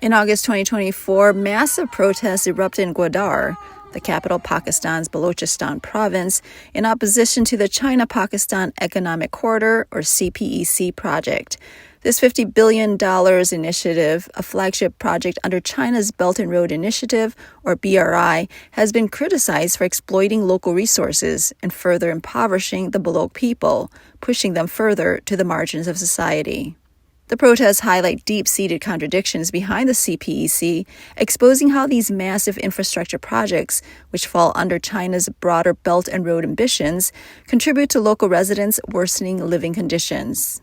In August 2024, massive protests erupted in Gwadar, the capital of Pakistan's Balochistan province, in opposition to the China-Pakistan Economic Corridor, or CPEC project. This $50 billion initiative, a flagship project under China's Belt and Road Initiative, or BRI, has been criticized for exploiting local resources and further impoverishing the Baloch people, pushing them further to the margins of society. The protests highlight deep-seated contradictions behind the CPEC, exposing how these massive infrastructure projects, which fall under China's broader Belt and Road ambitions, contribute to local residents' worsening living conditions.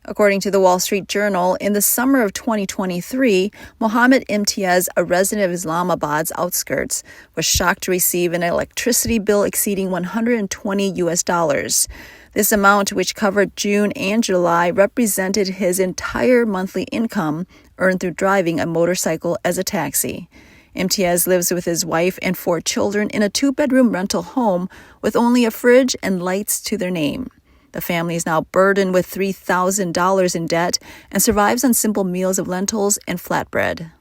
According to the Wall Street Journal, in the summer of 2023, Mohammed Imtiaz, a resident of Islamabad's outskirts, was shocked to receive an electricity bill exceeding $120. This amount, which covered June and July, represented his entire monthly income earned through driving a motorcycle as a taxi. Imtiaz lives with his wife and 4 children in a 2-bedroom rental home with only a fridge and lights to their name. The family is now burdened with $3,000 in debt and survives on simple meals of lentils and flatbread.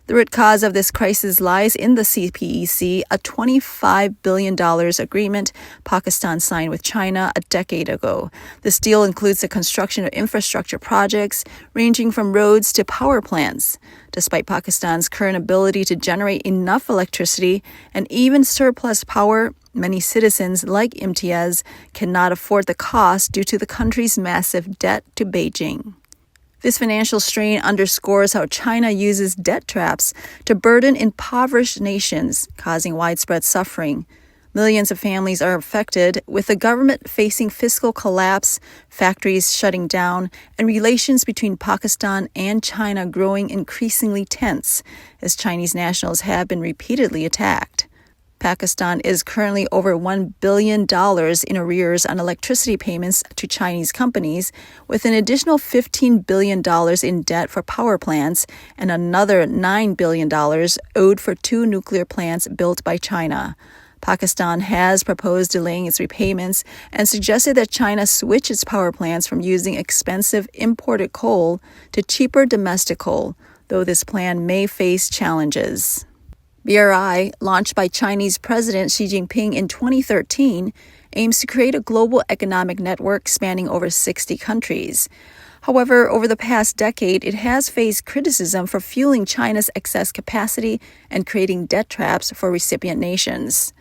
The root cause of this crisis lies in the CPEC, a $25 billion agreement Pakistan signed with China a decade ago. This deal includes the construction of infrastructure projects ranging from roads to power plants. Despite Pakistan's current ability to generate enough electricity and even surplus power, many citizens like Imtiaz cannot afford the cost due to the country's massive debt to Beijing. This financial strain underscores how China uses debt traps to burden impoverished nations, causing widespread suffering. Millions of families are affected, with the government facing fiscal collapse, factories shutting down, and relations between Pakistan and China growing increasingly tense, as Chinese nationals have been repeatedly attacked. Pakistan is currently over $1 billion in arrears on electricity payments to Chinese companies, with an additional $15 billion in debt for power plants and another $9 billion owed for 2 nuclear plants built by China. Pakistan has proposed delaying its repayments and suggested that China switch its power plants from using expensive imported coal to cheaper domestic coal, though this plan may face challenges. BRI, launched by Chinese President Xi Jinping in 2013, aims to create a global economic network spanning over 60 countries. However, over the past decade, it has faced criticism for fueling China's excess capacity and creating debt traps for recipient nations.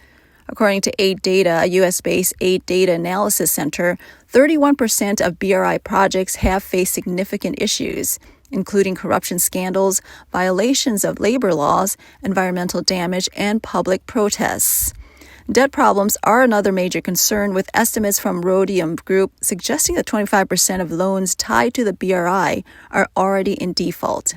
According to Aid Data, a U.S.-based aid data analysis center, 31% of BRI projects have faced significant issues, including corruption scandals, violations of labor laws, environmental damage, and public protests. Debt problems are another major concern, with estimates from Rhodium Group suggesting that 25% of loans tied to the BRI are already in default.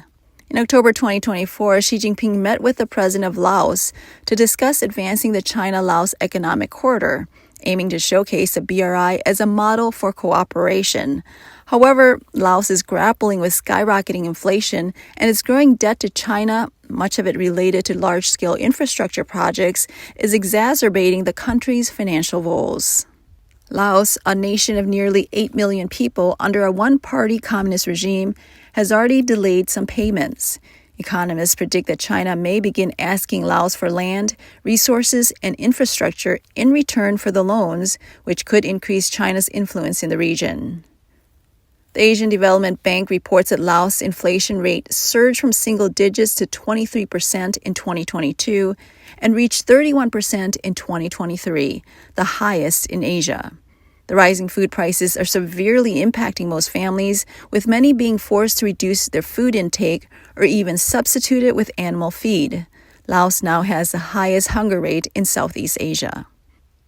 In October 2024, Xi Jinping met with the president of Laos to discuss advancing the China-Laos Economic Corridor, aiming to showcase the BRI as a model for cooperation. However, Laos is grappling with skyrocketing inflation and its growing debt to China, much of it related to large-scale infrastructure projects, is exacerbating the country's financial woes. Laos, a nation of nearly 8 million people under a one-party communist regime, has already delayed some payments. Economists predict that China may begin asking Laos for land, resources, and infrastructure in return for the loans, which could increase China's influence in the region. The Asian Development Bank reports that Laos' inflation rate surged from single digits to 23% in 2022 and reached 31% in 2023, the highest in Asia. The rising food prices are severely impacting most families, with many being forced to reduce their food intake or even substitute it with animal feed. Laos now has the highest hunger rate in Southeast Asia.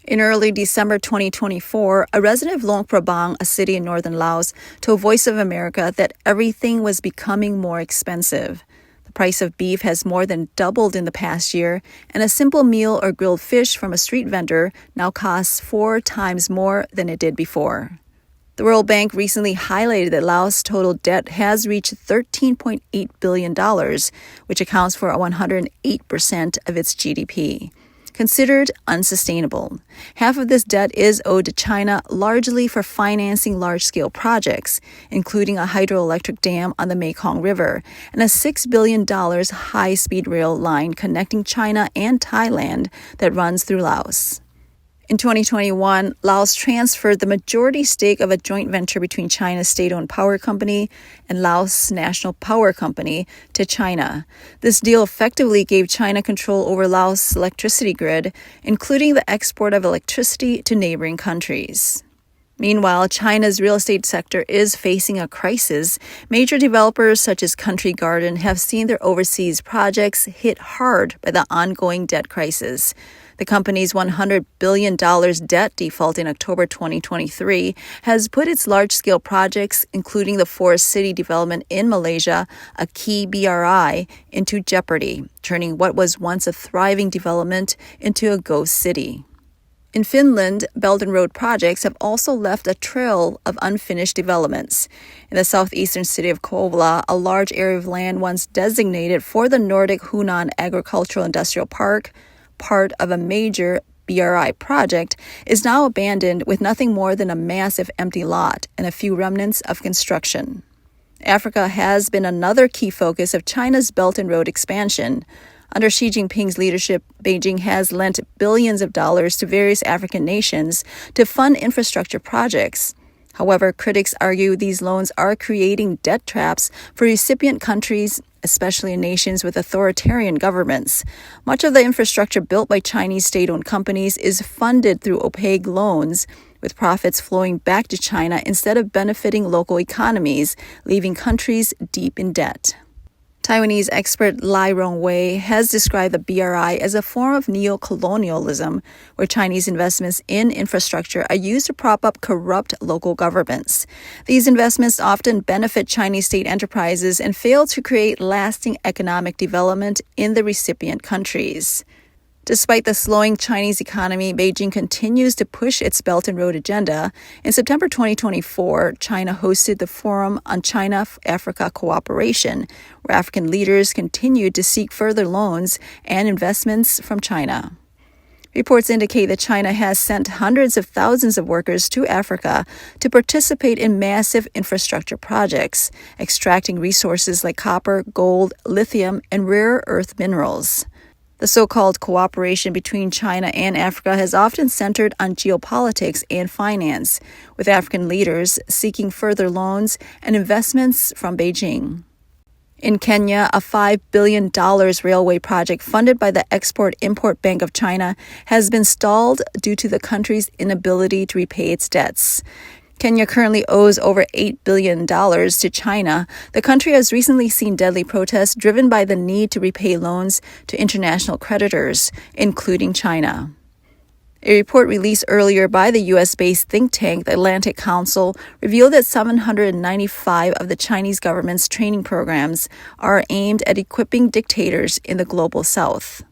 In early December 2024, a resident of Luang Prabang, a city in northern Laos, told Voice of America that everything was becoming more expensive. The price of beef has more than doubled in the past year, and a simple meal or grilled fish from a street vendor now costs 4 times more than it did before. The World Bank recently highlighted that Laos' total debt has reached $13.8 billion, which accounts for 108% of its GDP. considered unsustainable. Half of this debt is owed to China, largely for financing large-scale projects, including a hydroelectric dam on the Mekong River and a $6 billion high-speed rail line connecting China and Thailand that runs through Laos. In 2021, Laos transferred the majority stake of a joint venture between China's state-owned power company and Laos National Power Company to China. This deal effectively gave China control over Laos' electricity grid, including the export of electricity to neighboring countries. Meanwhile, China's real estate sector is facing a crisis. Major developers such as Country Garden have seen their overseas projects hit hard by the ongoing debt crisis. The company's $100 billion debt default in October 2023 has put its large-scale projects, including the Forest City development in Malaysia, a key BRI, into jeopardy, turning what was once a thriving development into a ghost city. In Finland, Belt and Road projects have also left a trail of unfinished developments. In the southeastern city of Kouvola, a large area of land once designated for the Nordic Hunan Agricultural Industrial Park, part of a major BRI project, is now abandoned with nothing more than a massive empty lot and a few remnants of construction. Africa has been another key focus of China's Belt and Road expansion. Under Xi Jinping's leadership, Beijing has lent billions of dollars to various African nations to fund infrastructure projects. However, critics argue these loans are creating debt traps for recipient countries, especially in nations with authoritarian governments. Much of the infrastructure built by Chinese state-owned companies is funded through opaque loans, with profits flowing back to China instead of benefiting local economies, leaving countries deep in debt. Taiwanese expert Lai Rongwei has described the BRI as a form of neo-colonialism, where Chinese investments in infrastructure are used to prop up corrupt local governments. These investments often benefit Chinese state enterprises and fail to create lasting economic development in the recipient countries. Despite the slowing Chinese economy, Beijing continues to push its Belt and Road agenda. In September 2024, China hosted the Forum on China-Africa Cooperation, where African leaders continued to seek further loans and investments from China. Reports indicate that China has sent hundreds of thousands of workers to Africa to participate in massive infrastructure projects, extracting resources like copper, gold, lithium, and rare earth minerals. The so-called cooperation between China and Africa has often centered on geopolitics and finance, with African leaders seeking further loans and investments from Beijing. In Kenya, a $5 billion railway project funded by the Export-Import Bank of China has been stalled due to the country's inability to repay its debts. Kenya currently owes over $8 billion to China. The country has recently seen deadly protests driven by the need to repay loans to international creditors, including China. A report released earlier by the U.S.-based think tank, the Atlantic Council, revealed that 795 of the Chinese government's training programs are aimed at equipping dictators in the global south.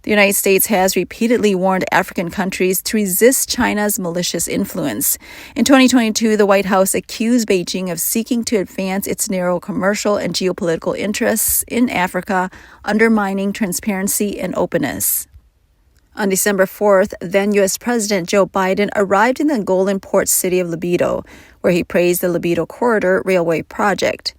The United States has repeatedly warned African countries to resist China's malicious influence. In 2022, the White House accused Beijing of seeking to advance its narrow commercial and geopolitical interests in Africa, undermining transparency and openness. On December 4th, then U.S. President Joe Biden arrived in the Angolan port city of Libido, where he praised the Libido Corridor railway project.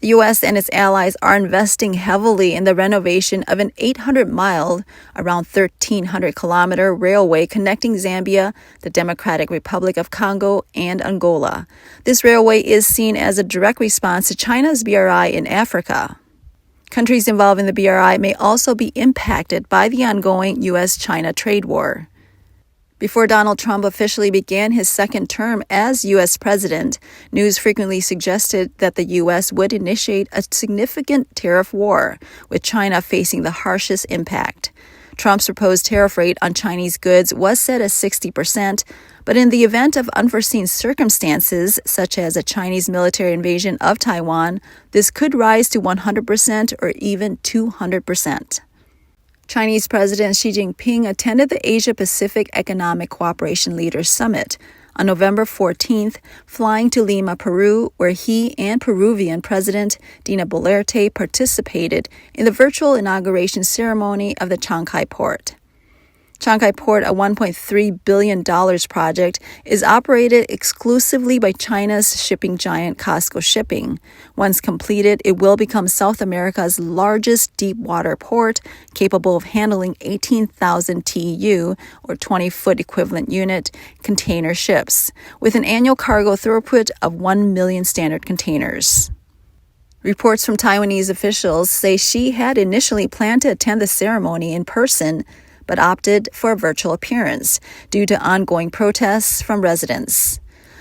The U.S. and its allies are investing heavily in the renovation of an 800-mile, around 1,300-kilometer railway connecting Zambia, the Democratic Republic of Congo, and Angola. This railway is seen as a direct response to China's BRI in Africa. Countries involved in the BRI may also be impacted by the ongoing U.S.-China trade war. Before Donald Trump officially began his second term as U.S. president, news frequently suggested that the U.S. would initiate a significant tariff war, with China facing the harshest impact. Trump's proposed tariff rate on Chinese goods was set at 60%, but in the event of unforeseen circumstances, such as a Chinese military invasion of Taiwan, this could rise to 100% or even 200%. Chinese President Xi Jinping attended the Asia-Pacific Economic Cooperation Leaders Summit on November 14th, flying to Lima, Peru, where he and Peruvian President Dina Boluarte participated in the virtual inauguration ceremony of the Chancay port. Shanghai Port, a $1.3 billion project, is operated exclusively by China's shipping giant COSCO Shipping. Once completed, it will become South America's largest deep-water port, capable of handling 18,000 TEU, or 20-foot equivalent unit, container ships, with an annual cargo throughput of 1 million standard containers. Reports from Taiwanese officials say Xi had initially planned to attend the ceremony in person, but opted for a virtual appearance due to ongoing protests from residents.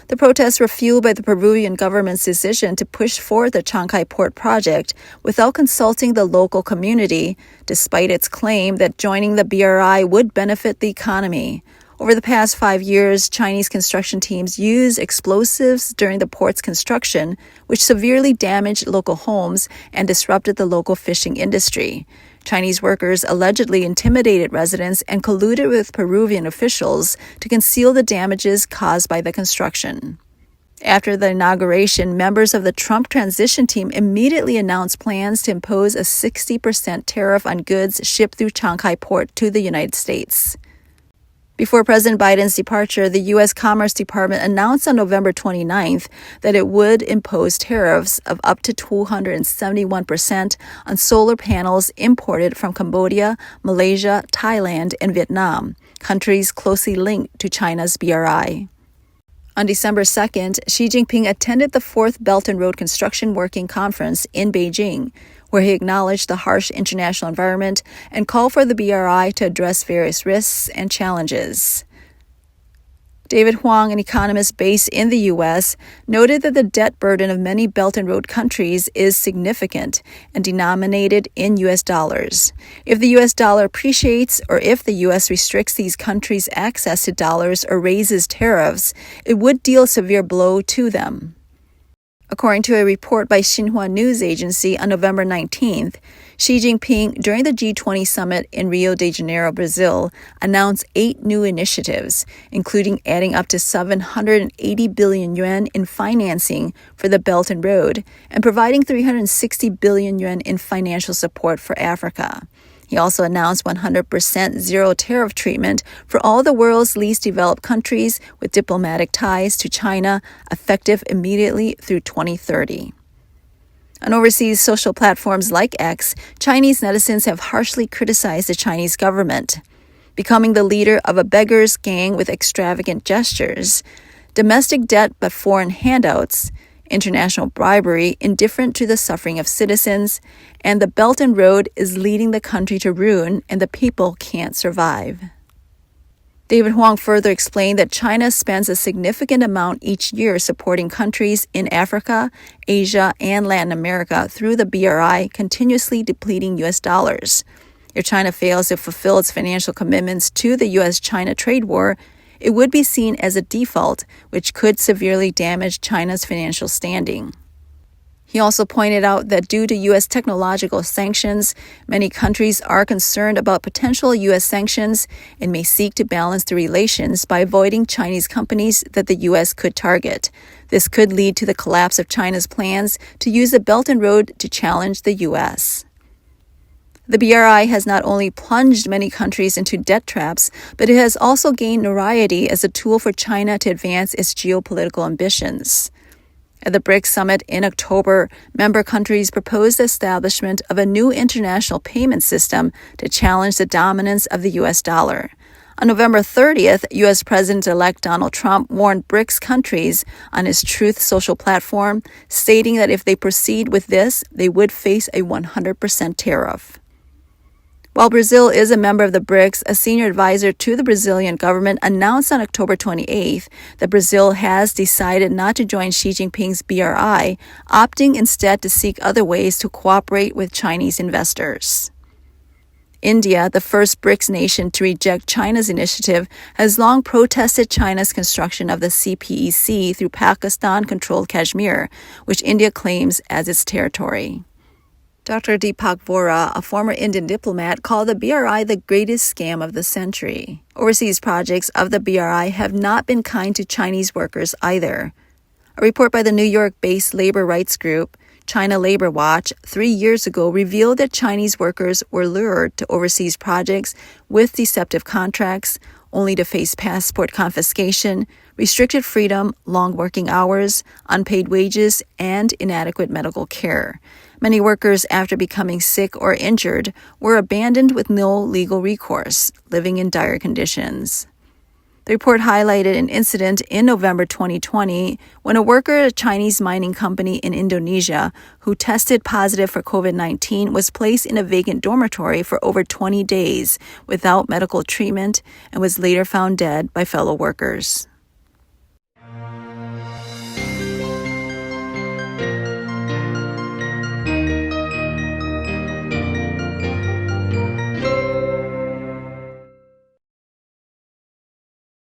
The protests were fueled by the Peruvian government's decision to push forward the Shanghai Port project without consulting the local community, despite its claim that joining the BRI would benefit the economy. Over the past 5 years, Chinese construction teams used explosives during the port's construction, which severely damaged local homes and disrupted the local fishing industry. Chinese workers allegedly intimidated residents and colluded with Peruvian officials to conceal the damages caused by the construction. After the inauguration, members of the Trump transition team immediately announced plans to impose a 60% tariff on goods shipped through Shanghai Port to the United States. Before President Biden's departure, the U.S. Commerce Department announced on November 29th that it would impose tariffs of up to 271% on solar panels imported from Cambodia, Malaysia, Thailand, and Vietnam, countries closely linked to China's BRI. On December 2nd, Xi Jinping attended the 4th Belt and Road Construction Working Conference in Beijing, where he acknowledged the harsh international environment and called for the BRI to address various risks and challenges. David Huang, an economist based in the U.S., noted that the debt burden of many Belt and Road countries is significant and denominated in U.S. dollars. If the U.S. dollar appreciates, or if the U.S. restricts these countries' access to dollars or raises tariffs, it would deal a severe blow to them. According to a report by Xinhua News Agency on November 19th, Xi Jinping, during the G20 summit in Rio de Janeiro, Brazil, announced 8 new initiatives, including adding up to 780 billion yuan in financing for the Belt and Road and providing 360 billion yuan in financial support for Africa. He also announced 100% zero tariff treatment for all the world's least developed countries with diplomatic ties to China, effective immediately through 2030. On overseas social platforms like X, Chinese netizens have harshly criticized the Chinese government, becoming the leader of a beggars gang with extravagant gestures, domestic debt but foreign handouts, international bribery indifferent to the suffering of citizens, and the Belt and Road is leading the country to ruin and the people can't survive. David Huang further explained that China spends a significant amount each year supporting countries in Africa, Asia, and Latin America through the BRI, continuously depleting U.S. dollars. If China fails to fulfill its financial commitments to the U.S.-China trade war, it would be seen as a default, which could severely damage China's financial standing. He also pointed out that due to U.S. technological sanctions, many countries are concerned about potential U.S. sanctions and may seek to balance the relations by avoiding Chinese companies that the U.S. could target. This could lead to the collapse of China's plans to use the Belt and Road to challenge the U.S. The BRI has not only plunged many countries into debt traps, but it has also gained notoriety as a tool for China to advance its geopolitical ambitions. At the BRICS summit in October, member countries proposed the establishment of a new international payment system to challenge the dominance of the U.S. dollar. On November 30th, U.S. President-elect Donald Trump warned BRICS countries on his Truth Social platform, stating that if they proceed with this, they would face a 100% tariff. While Brazil is a member of the BRICS, a senior advisor to the Brazilian government announced on October 28th that Brazil has decided not to join Xi Jinping's BRI, opting instead to seek other ways to cooperate with Chinese investors. India, the first BRICS nation to reject China's initiative, has long protested China's construction of the CPEC through Pakistan-controlled Kashmir, which India claims as its territory. Dr. Deepak Vora, a former Indian diplomat, called the BRI the greatest scam of the century. Overseas projects of the BRI have not been kind to Chinese workers either. A report by the New York-based labor rights group, China Labor Watch 3 years ago revealed that Chinese workers were lured to overseas projects with deceptive contracts, only to face passport confiscation, restricted freedom, long working hours, unpaid wages, and inadequate medical care. Many workers, after becoming sick or injured, were abandoned with no legal recourse, living in dire conditions. The report highlighted an incident in November 2020 when a worker at a Chinese mining company in Indonesia who tested positive for COVID-19 was placed in a vacant dormitory for over 20 days without medical treatment and was later found dead by fellow workers.